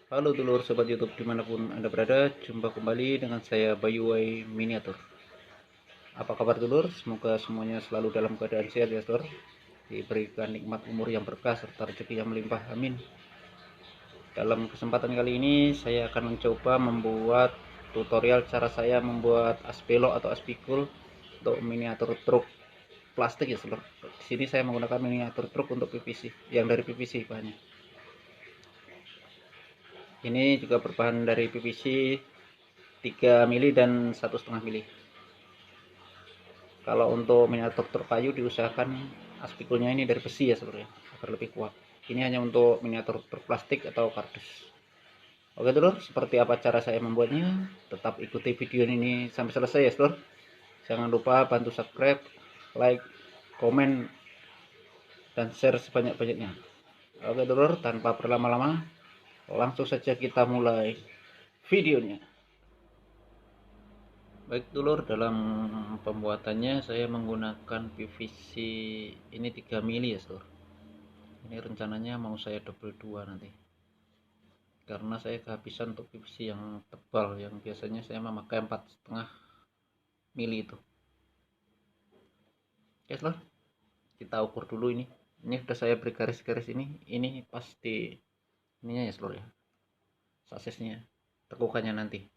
Halo dulur sobat YouTube dimanapun anda berada, jumpa kembali dengan saya Bayu Wai Miniatur. Apa kabar dulur? Semoga semuanya selalu dalam keadaan sehat ya dulur, diberikan nikmat umur yang berkah serta rezeki yang melimpah, amin. Dalam kesempatan kali ini saya akan mencoba membuat tutorial cara saya membuat aspelo atau aspikul untuk miniatur truk plastik ya dulur. Di sini saya menggunakan miniatur truk untuk PVC, yang dari PVC bahannya. Ini juga berbahan dari PVC 3 mili dan 1,5 mili. Kalau untuk miniatur truk kayu diusahakan aspikulnya ini dari besi ya sebenarnya, agar lebih kuat. Ini hanya untuk miniatur truk plastik atau kardus. Oke dulur, seperti apa cara saya membuatnya? Tetap ikuti video ini sampai selesai ya dulur. Jangan lupa bantu subscribe, like, komen, dan share sebanyak-banyaknya. Oke dulur, tanpa berlama-lama, langsung saja kita mulai videonya. Baik dulur, dalam pembuatannya saya menggunakan PVC ini 3 mili ya dulur. Ini rencananya mau saya double 2 nanti, karena saya kehabisan untuk PVC yang tebal, yang biasanya saya memakai 4,5 mili itu. Oke dulur, kita ukur dulu ini sudah saya beri garis-garis ini pasti ininya ya dulur ya, saksesnya, tekukannya nanti.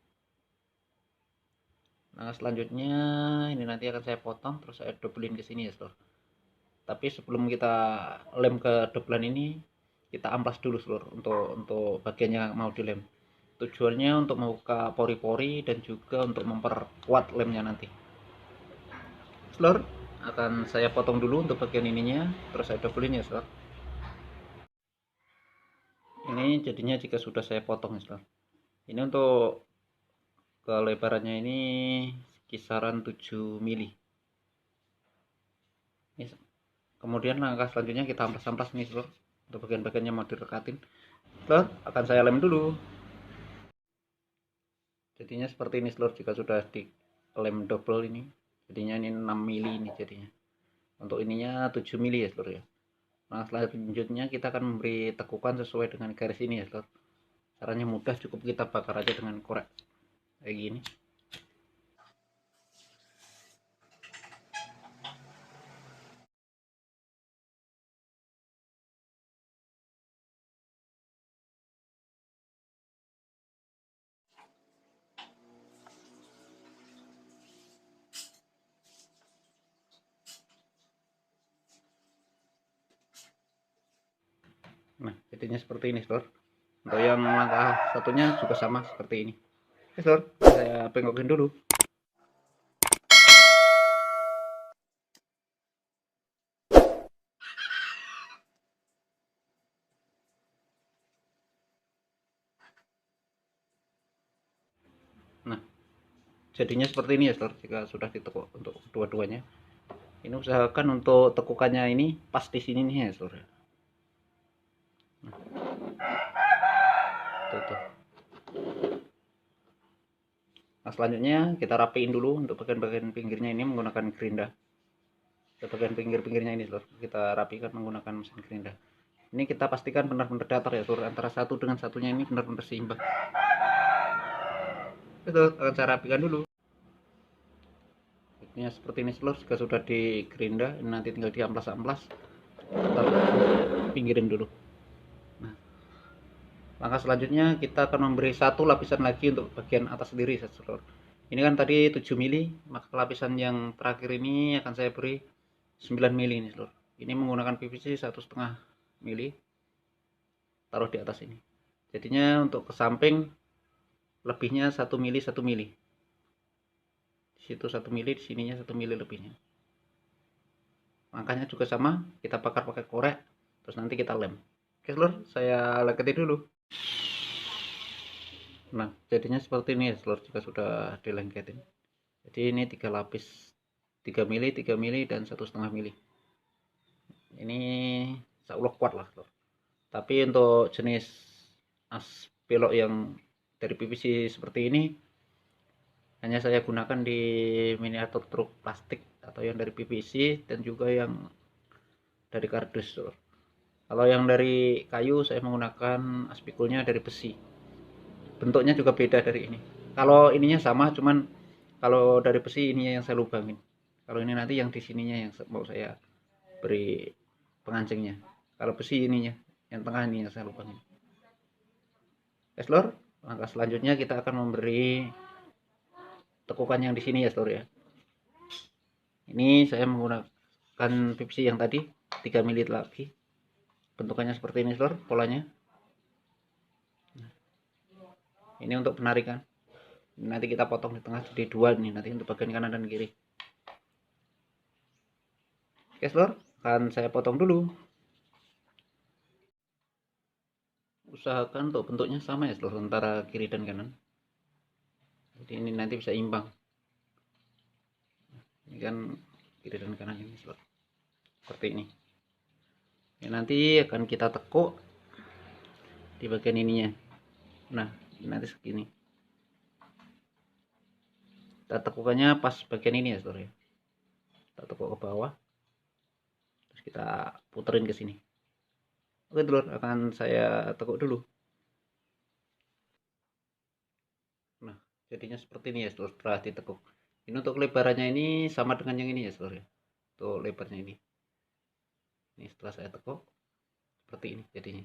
Nah selanjutnya ini nanti akan saya potong, terus saya doublein ke sini ya dulur. Tapi sebelum kita lem ke doublean ini, kita amplas dulu seluruh untuk bagiannya mau dilem. Tujuannya untuk membuka pori-pori dan juga untuk memperkuat lemnya nanti. Seluruh akan saya potong dulu untuk bagian ininya, terus saya doublein ya seluruh. Ini jadinya jika sudah saya potong ya seluruh. Ini untuk kelebarannya ini kisaran 7 mili. Kemudian langkah selanjutnya kita amplas-amplas nih seluruh, untuk bagian-bagiannya mau direkatin. Seluruh akan saya lem dulu. Jadinya seperti ini seluruh, jika sudah di lem double ini jadinya ini 6 mili ini jadinya. Untuk ininya 7 mili ya seluruh ya. Nah selanjutnya kita akan memberi tekukan sesuai dengan garis ini ya seluruh. Caranya mudah, cukup kita bakar aja dengan korek kayak gini. Nah jadinya seperti ini seluruh. Untuk yang langkah satunya juga sama seperti ini. Oke seluruh, saya bengkokin dulu. Nah jadinya seperti ini ya seluruh, jika sudah ditekuk untuk dua-duanya. Ini usahakan untuk tekukannya ini pas di sini nih ya seluruh. Tuh. Nah selanjutnya kita rapiin dulu untuk bagian-bagian pinggirnya ini menggunakan gerinda. Bagian pinggir-pinggirnya ini seluruh kita rapikan menggunakan mesin gerinda. Ini kita pastikan benar-benar datar ya seluruh, antara satu dengan satunya ini benar-benar seimbang. Itu akan saya rapikan dulu. Ini seperti ini seluruh, jika sudah di gerinda ini nanti tinggal diamplas-amplas, kita pinggirin dulu. Nah langkah selanjutnya kita akan memberi satu lapisan lagi untuk bagian atas sendiri seluruh. Ini kan tadi 7 mili, maka lapisan yang terakhir ini akan saya beri 9 mili ini seluruh. Ini menggunakan PVC 1,5 mili, taruh di atas ini. Jadinya untuk ke samping lebihnya 1 mili 1 mili. Di situ 1 mili, di sininya 1 mili lebihnya. Angkanya juga sama, kita bakar pakai korek, terus nanti kita lem. Oke seluruh, saya lengketin dulu. Nah jadinya seperti ini ya seluruh, jika sudah dilengketin. Jadi ini 3 lapis, 3 mili 3 mili dan 1,5 mili. Ini insya Allah kuat lah seluruh. Tapi untuk jenis belok yang dari PVC seperti ini hanya saya gunakan di miniatur truk plastik atau yang dari PVC dan juga yang dari kardus. Kalau yang dari kayu saya menggunakan aspikulnya dari besi. bentuknya juga beda dari ini. Kalau ininya sama, cuman kalau dari besi ininya yang saya lubangin. Kalau ini nanti yang di sininya yang mau saya beri pengancingnya. Kalau besi ininya, yang tengah ini yang saya lubangin. Oke, Lur, langkah selanjutnya kita akan memberi tekukan yang di sini ya, Lur ya. Ini saya menggunakan PVC yang tadi 3 mili lagi. Bentukannya seperti ini, Lur, polanya. Ini untuk penarikan. Nanti kita potong di tengah jadi 2 nih, nanti untuk bagian kanan dan kiri. Oke, Lur, akan saya potong dulu. Usahakan untuk bentuknya sama ya, Lur, antara kiri dan kanan. Jadi ini nanti bisa imbang. Ini kan kiri dan kanan ini, Lur. Seperti ini. Ini nanti akan kita tekuk di bagian ininya. Nah, ini nanti segini. Kita tekukannya pas bagian ini ya, Lur ya. Kita tekuk ke bawah. Terus kita puterin ke sini. Oke, Lur, akan saya tekuk dulu. Nah, jadinya seperti ini ya, Lur, setelah ditekuk. Ini untuk lebarannya ini sama dengan yang ini ya, Lur ya. Untuk lebarnya ini. Ini setelah saya tekuk seperti ini jadinya.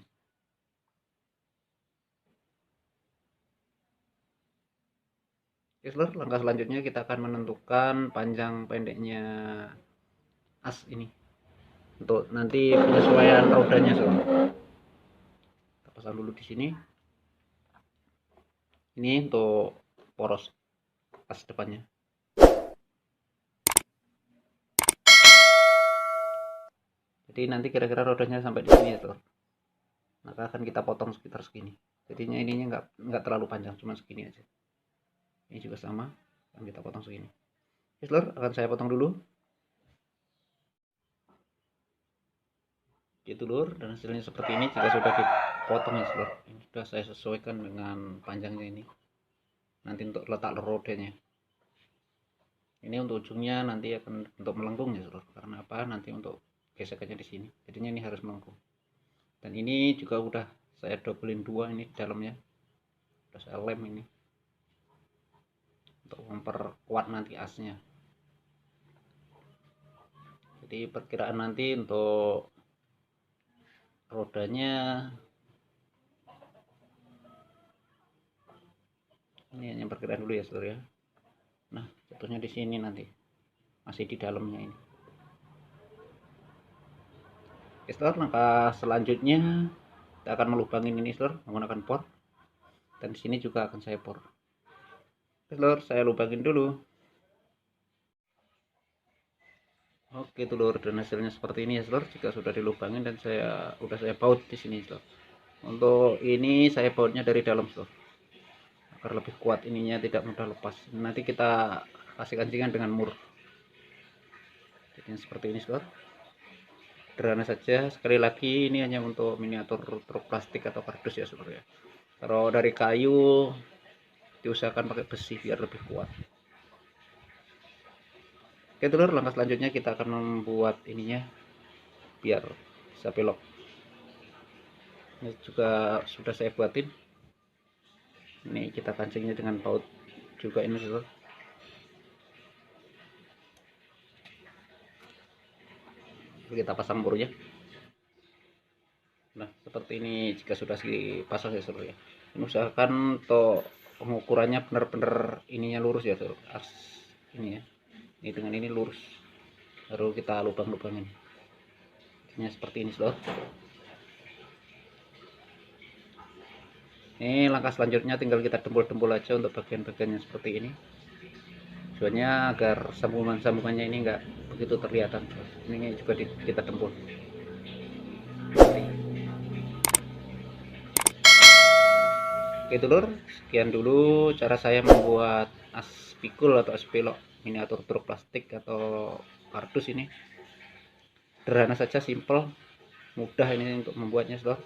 Oke, Lur, langkah selanjutnya kita akan menentukan panjang pendeknya as ini. Untuk nanti penyesuaian rodanya, Lur. Kita pasang dulu di sini. Ini untuk poros as depannya. Jadi nanti kira-kira rodanya sampai di sini ya, Lur. Maka akan kita potong sekitar segini. Jadinya ininya nggak terlalu panjang, cuma segini aja. Ini juga sama, akan kita potong segini. Oke, Lur, akan saya potong dulu. Gitu, Lur, dan hasilnya seperti ini jika sudah dipotong ya, Lur. Ini sudah saya sesuaikan dengan panjangnya ini. Nanti untuk letak rodanya. Ini untuk ujungnya nanti akan untuk melengkung ya, Lur. Karena apa? Nanti untuk gesekannya di sini. Jadinya ini harus melengkung. Dan ini juga udah saya doublein 2 ini di dalamnya. Udah saya lem ini. Untuk memperkuat nanti asnya. Jadi perkiraan nanti untuk rodanya ini hanya perkiraan dulu ya, Saudara ya. Nah, jatuhnya di sini nanti. Masih di dalamnya ini. Oke, Saudara, langkah selanjutnya kita akan melubangin ini, Saudara, menggunakan por. Dan di sini juga akan saya por. Oke, Saudara, saya lubangin dulu. Oke, Telur, dan hasilnya seperti ini ya, Telur. Jika sudah dilubangin dan saya baut di sini, Telur. Untuk ini saya bautnya dari dalam, Telur. Agar lebih kuat ininya, tidak mudah lepas. Nanti kita kasih kancingan dengan mur. Jadi seperti ini, Telur. Sederhana saja. Sekali lagi ini hanya untuk miniatur truk plastik atau kardus ya, Telur ya. Kalau dari kayu diusahakan pakai besi biar lebih kuat. Oke, Telur, langkah selanjutnya kita akan membuat ininya biar bisa belok. Ini juga sudah saya buatin. Ini kita kancingnya dengan baut juga ini, Telur. Kita pasang murnya. Nah, seperti ini jika sudah dipasang ya, Telur ya. Ini usahakan untuk pengukurannya benar-benar ininya lurus ya, Telur. As ini ya. Ini dengan ini lurus, baru kita lubang-lubangin. Ini seperti ini, Telur. Ini langkah selanjutnya tinggal kita dempul-dempul aja untuk bagian-bagiannya seperti ini. Tujuannya agar sambungan-sambungannya ini enggak begitu terlihat. Ini juga kita dempul. Oke, Telur, sekian dulu cara saya membuat as pikul atau as pelok miniatur truk plastik atau kardus ini. Sederhana saja, simple, mudah ini untuk membuatnya, Telur.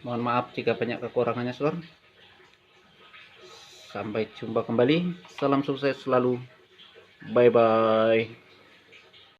Mohon maaf jika banyak kekurangannya, Telur. Sampai jumpa kembali. Salam sukses selalu. Bye bye.